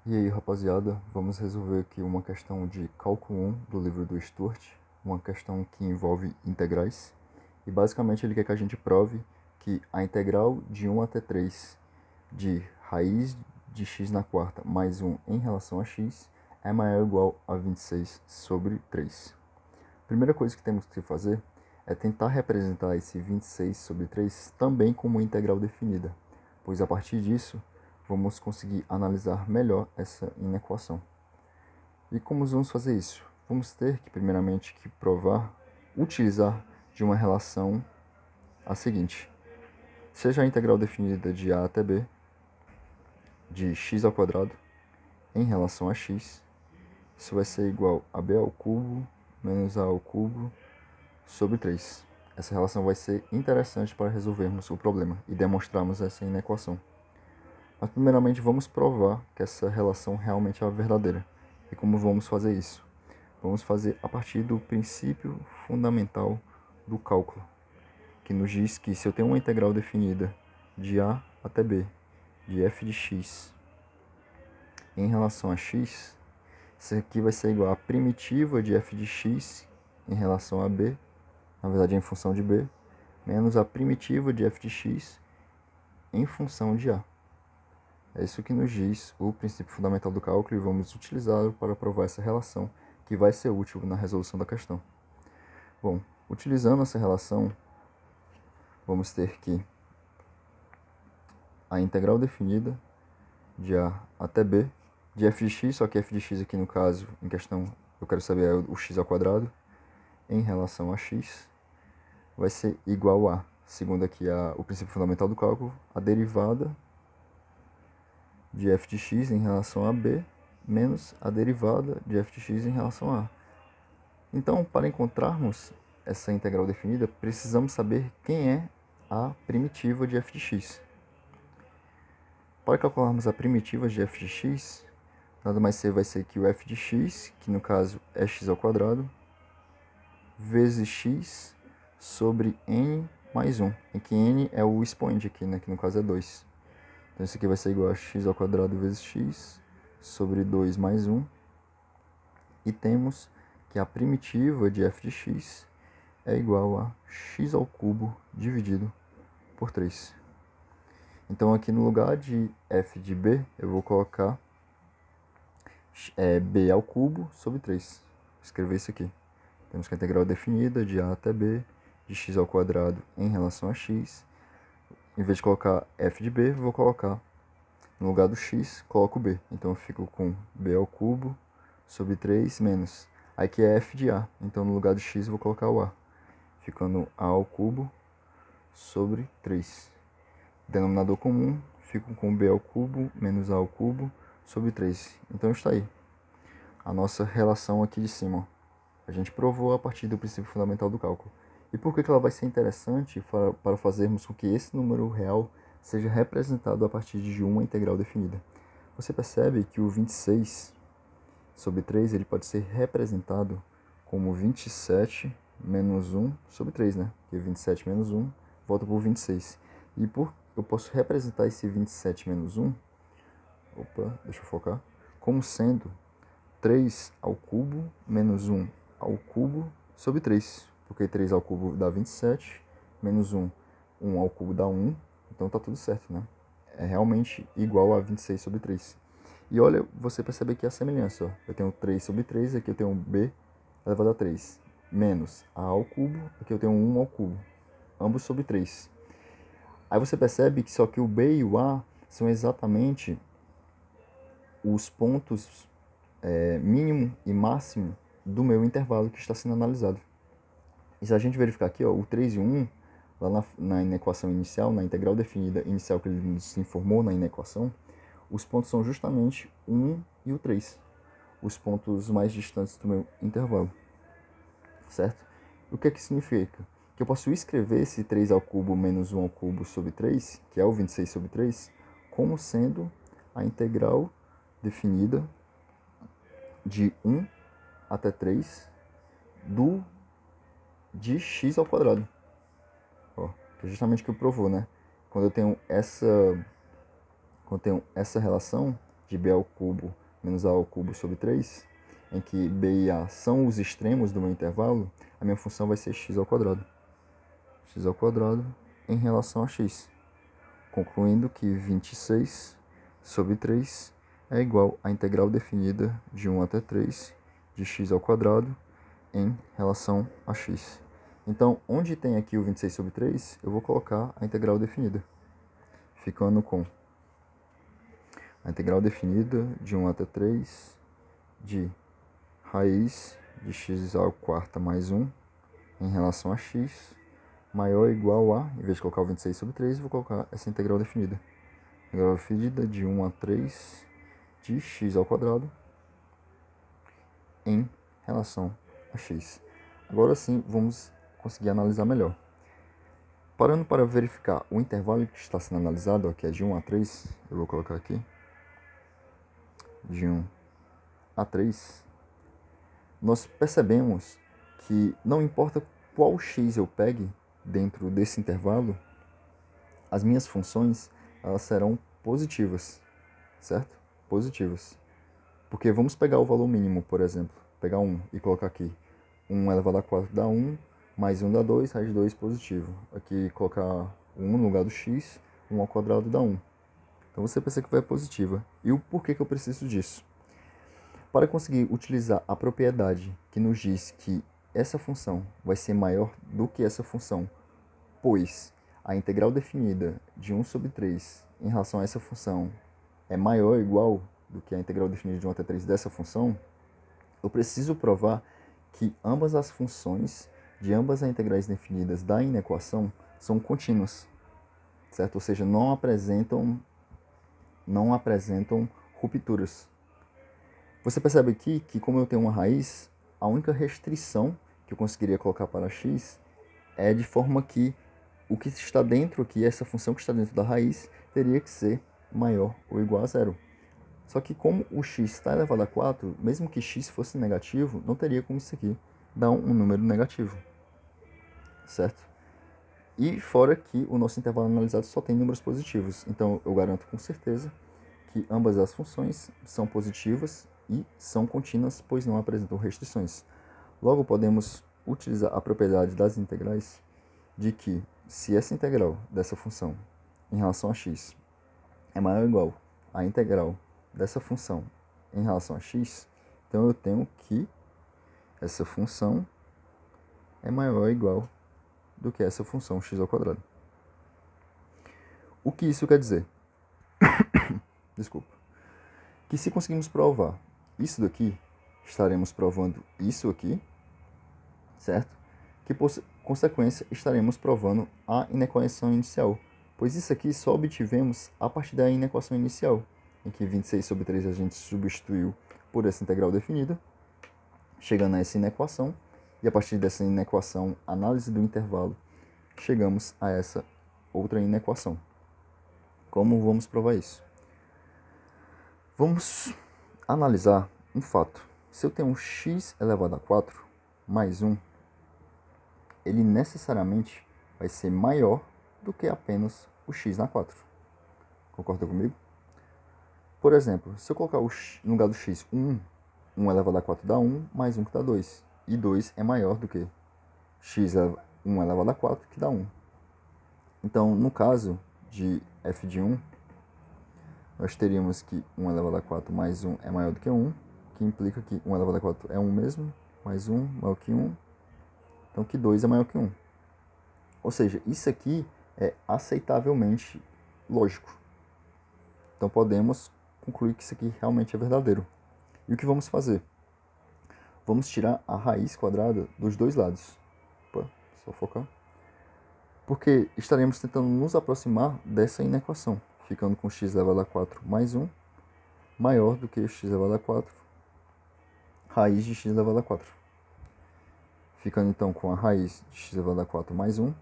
E aí, rapaziada, vamos resolver aqui uma questão de cálculo 1 do livro do Stuart, uma questão que envolve integrais. E basicamente ele quer que a gente prove que a integral de 1 até 3 de raiz de x na quarta mais 1 em relação a x é maior ou igual a 26 sobre 3. A primeira coisa que temos que fazer é tentar representar esse 26 sobre 3 também como integral definida, pois a partir disso vamos conseguir analisar melhor essa inequação. E como vamos fazer isso? Vamos ter que, primeiramente, utilizar de uma relação a seguinte. Seja a integral definida de a até b, de x ao quadrado, em relação a x, isso vai ser igual a b ao cubo menos a ao cubo sobre 3. Essa relação vai ser interessante para resolvermos o problema e demonstrarmos essa inequação. Mas primeiramente vamos provar que essa relação realmente é verdadeira. E como vamos fazer isso? Vamos fazer a partir do princípio fundamental do cálculo, que nos diz que se eu tenho uma integral definida de a até b, de f de x, em relação a x, isso aqui vai ser igual a primitiva de f de x em relação a b, na verdade em função de b, menos a primitiva de f de x em função de a. É isso que nos diz o princípio fundamental do cálculo e vamos utilizá-lo para provar essa relação, que vai ser útil na resolução da questão. Bom, utilizando essa relação, vamos ter que a integral definida de a até b, de f de x, só que f de x aqui no caso, em questão, eu quero saber é o x ao quadrado, em relação a x, vai ser igual a, segundo aqui o princípio fundamental do cálculo, a derivada de f de x em relação a b, menos a derivada de f de x em relação a. Então, para encontrarmos essa integral definida, precisamos saber quem é a primitiva de f de x. Para calcularmos a primitiva de f de x, nada mais vai ser que o f de x, que no caso é x ao quadrado, vezes x sobre n mais 1, em que n é o expoente aqui, né, que no caso é 2. Então isso aqui vai ser igual a x ao quadrado vezes x sobre 2 mais 1. E temos que a primitiva de f de x é igual a x ao cubo dividido por 3. Então aqui no lugar de f de b, eu vou colocar b ao cubo sobre 3. Vou escrever isso aqui. Temos que a integral definida de a até b, de x ao quadrado em relação a x. Em vez de colocar f de b, vou colocar, no lugar do x, coloco b. Então eu fico com b ao cubo sobre 3 menos. Aqui é f de a, então no lugar do x eu vou colocar o a. Ficando a ao cubo sobre 3. Denominador comum, fico com b ao cubo menos a ao cubo sobre 3. Então está aí a nossa relação aqui de cima. A gente provou a partir do princípio fundamental do cálculo. E por que ela vai ser interessante para fazermos com que esse número real seja representado a partir de uma integral definida? Você percebe que o 26 sobre 3 ele pode ser representado como 27 menos 1 sobre 3, né? Porque 27 menos 1 volta por 26. E eu posso representar esse 27 menos 1, deixa eu focar, como sendo 3 ao cubo menos 1 ao cubo sobre 3. Porque 3 ao cubo dá 27, menos 1 ao cubo dá 1. Então tá tudo certo, né? É realmente igual a 26 sobre 3. E olha, você percebe aqui a semelhança. Ó. Eu tenho 3 sobre 3, aqui eu tenho b elevado a 3. Menos a ao cubo, aqui eu tenho 1 ao cubo. Ambos sobre 3. Aí você percebe que só que o b e o a são exatamente os pontos mínimo e máximo do meu intervalo que está sendo analisado. E se a gente verificar aqui, ó, o 3 e o 1, lá na inequação inicial, na integral definida inicial que ele nos informou na inequação, os pontos são justamente o 1 e o 3, os pontos mais distantes do meu intervalo, certo? O que é que significa? Que eu posso escrever esse 3 ao cubo menos 1 ao cubo sobre 3, que é o 26 sobre 3, como sendo a integral definida de 1 até 3 de x ao quadrado. Ó, que é justamente o que provou, né? Quando eu tenho essa relação, de b ao cubo menos a ao cubo sobre 3, em que b e a são os extremos do meu intervalo, a minha função vai ser x ao quadrado. X ao quadrado em relação a x. Concluindo que 26 sobre 3 é igual à integral definida de 1 até 3 de x ao quadrado em relação a x. Então, onde tem aqui o 26 sobre 3, eu vou colocar a integral definida, ficando com a integral definida de 1 até 3 de raiz de x à quarta mais 1 em relação a x maior ou igual a, em vez de colocar o 26 sobre 3, eu vou colocar essa integral definida. Integral definida de 1 a 3 de x ao quadrado em relação a x. Agora sim, vamos conseguir analisar melhor. Parando para verificar o intervalo que está sendo analisado, que é de 1 a 3, eu vou colocar aqui, de 1 a 3, nós percebemos que não importa qual x eu pegue dentro desse intervalo, as minhas funções elas serão positivas, certo? Positivas. Porque vamos pegar o valor mínimo, por exemplo, pegar 1 e colocar aqui 1 elevado a 4 dá 1, mais 1 dá 2, raiz de 2 positivo. Aqui colocar 1 no lugar do x, 1 ao quadrado dá 1. Então você pensa que vai positiva. E o porquê que eu preciso disso? Para conseguir utilizar a propriedade que nos diz que essa função vai ser maior do que essa função, pois a integral definida de 1 sobre 3 em relação a essa função é maior ou igual do que a integral definida de 1 até 3 dessa função, eu preciso provar que ambas as funções de ambas as integrais definidas da inequação são contínuas, certo? Ou seja, não apresentam rupturas. Você percebe aqui que, como eu tenho uma raiz, a única restrição que eu conseguiria colocar para x é de forma que o que está dentro aqui, essa função que está dentro da raiz, teria que ser maior ou igual a zero. Só que como o x está elevado a 4, mesmo que x fosse negativo, não teria como isso aqui dar um número negativo, certo? E fora que o nosso intervalo analisado só tem números positivos, então eu garanto com certeza que ambas as funções são positivas e são contínuas, pois não apresentam restrições. Logo, podemos utilizar a propriedade das integrais de que, se essa integral dessa função em relação a x é maior ou igual à integral dessa função em relação a x, então eu tenho que essa função é maior ou igual do que essa função x ao quadrado. O que isso quer dizer? Desculpa. Que se conseguirmos provar isso daqui, estaremos provando isso aqui, certo? Que por consequência estaremos provando a inequação inicial, pois isso aqui só obtivemos a partir da inequação inicial, em que 26 sobre 3 a gente substituiu por essa integral definida, chegando a essa inequação, e a partir dessa inequação, análise do intervalo, chegamos a essa outra inequação. Como vamos provar isso? Vamos analisar um fato. Se eu tenho um x elevado a 4 mais 1, ele necessariamente vai ser maior do que apenas o x na 4. Concorda comigo? Por exemplo, se eu colocar no lugar do x 1 elevado a 4 dá 1, mais 1 que dá 2. E 2 é maior do que x 1 elevado a 4, que dá 1. Então, no caso de f de 1, nós teríamos que 1 elevado a 4 mais 1 é maior do que 1, que implica que 1 elevado a 4 é 1 mesmo, mais 1 maior que 1, então que 2 é maior que 1. Ou seja, isso aqui é aceitavelmente lógico. Então podemos concluir que isso aqui realmente é verdadeiro. E o que vamos fazer? Vamos tirar a raiz quadrada dos dois lados. Opa, só focar. Porque estaremos tentando nos aproximar dessa inequação, ficando com x elevado a 4 mais 1 maior do que x elevado a 4, raiz de x elevado a 4. Ficando então com a raiz de x elevado a 4 mais 1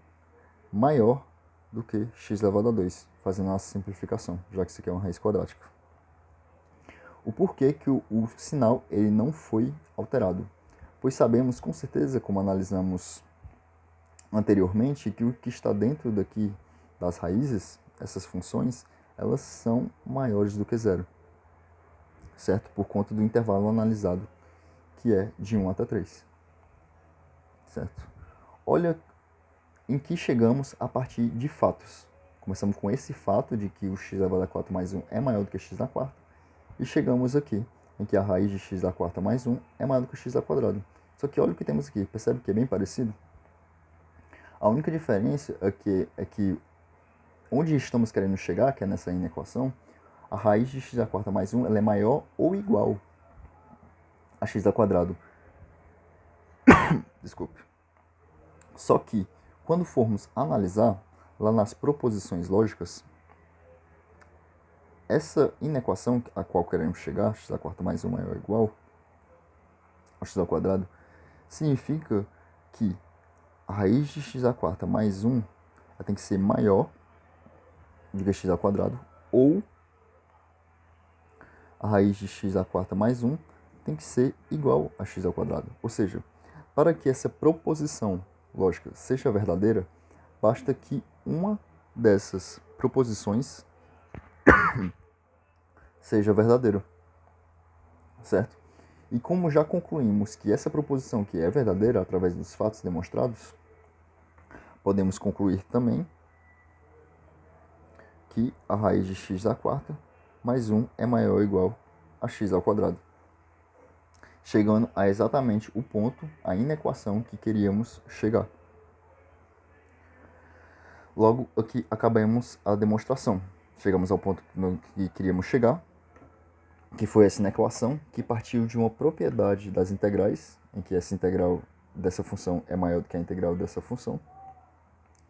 maior do que x elevado a 2, fazendo a simplificação, já que isso aqui é uma raiz quadrática. O porquê que o sinal ele não foi alterado? Pois sabemos com certeza, como analisamos anteriormente, que o que está dentro daqui das raízes, essas funções, elas são maiores do que zero. certo? Por conta do intervalo analisado, que é de 1 até 3, certo? Olha em que chegamos a partir de fatos. Começamos com esse fato de que o x elevado a 4 mais 1 é maior do que x na quarta, e chegamos aqui, em que a raiz de x da quarta mais 1 é maior do que x ao quadrado. Só que olha o que temos aqui, percebe que é bem parecido? A única diferença é que onde estamos querendo chegar, que é nessa inequação, a raiz de x à quarta mais 1 ela é maior ou igual a x ao quadrado. Desculpe. Só que, quando formos analisar, lá nas proposições lógicas, essa inequação a qual queremos chegar, x à quarta mais 1 maior ou igual a x ao quadrado, significa que a raiz de x à quarta mais 1 ela tem que ser maior do que x ao quadrado, ou a raiz de x à quarta mais 1 tem que ser igual a x ao quadrado. Ou seja, para que essa proposição lógica seja verdadeira, basta que uma dessas proposições seja verdadeira, certo? E como já concluímos que essa proposição que é verdadeira através dos fatos demonstrados, podemos concluir também que a raiz de x à quarta mais 1 é maior ou igual a x ao quadrado, chegando a exatamente o ponto, a inequação que queríamos chegar. Logo, aqui acabamos a demonstração. Chegamos ao ponto que queríamos chegar, que foi essa inequação, que partiu de uma propriedade das integrais, em que essa integral dessa função é maior do que a integral dessa função.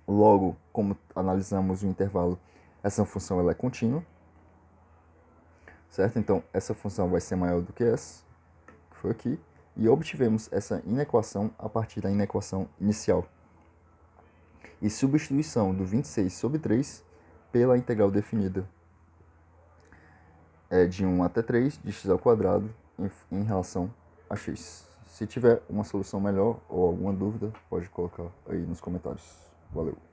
Logo, como analisamos o intervalo, essa função ela é contínua, certo? Então, essa função vai ser maior do que essa, que foi aqui, e obtivemos essa inequação a partir da inequação inicial. E substituição do 26 sobre 3 pela integral definida de 1 até 3 de x ao quadrado em relação a x. Se tiver uma solução melhor ou alguma dúvida, pode colocar aí nos comentários. Valeu!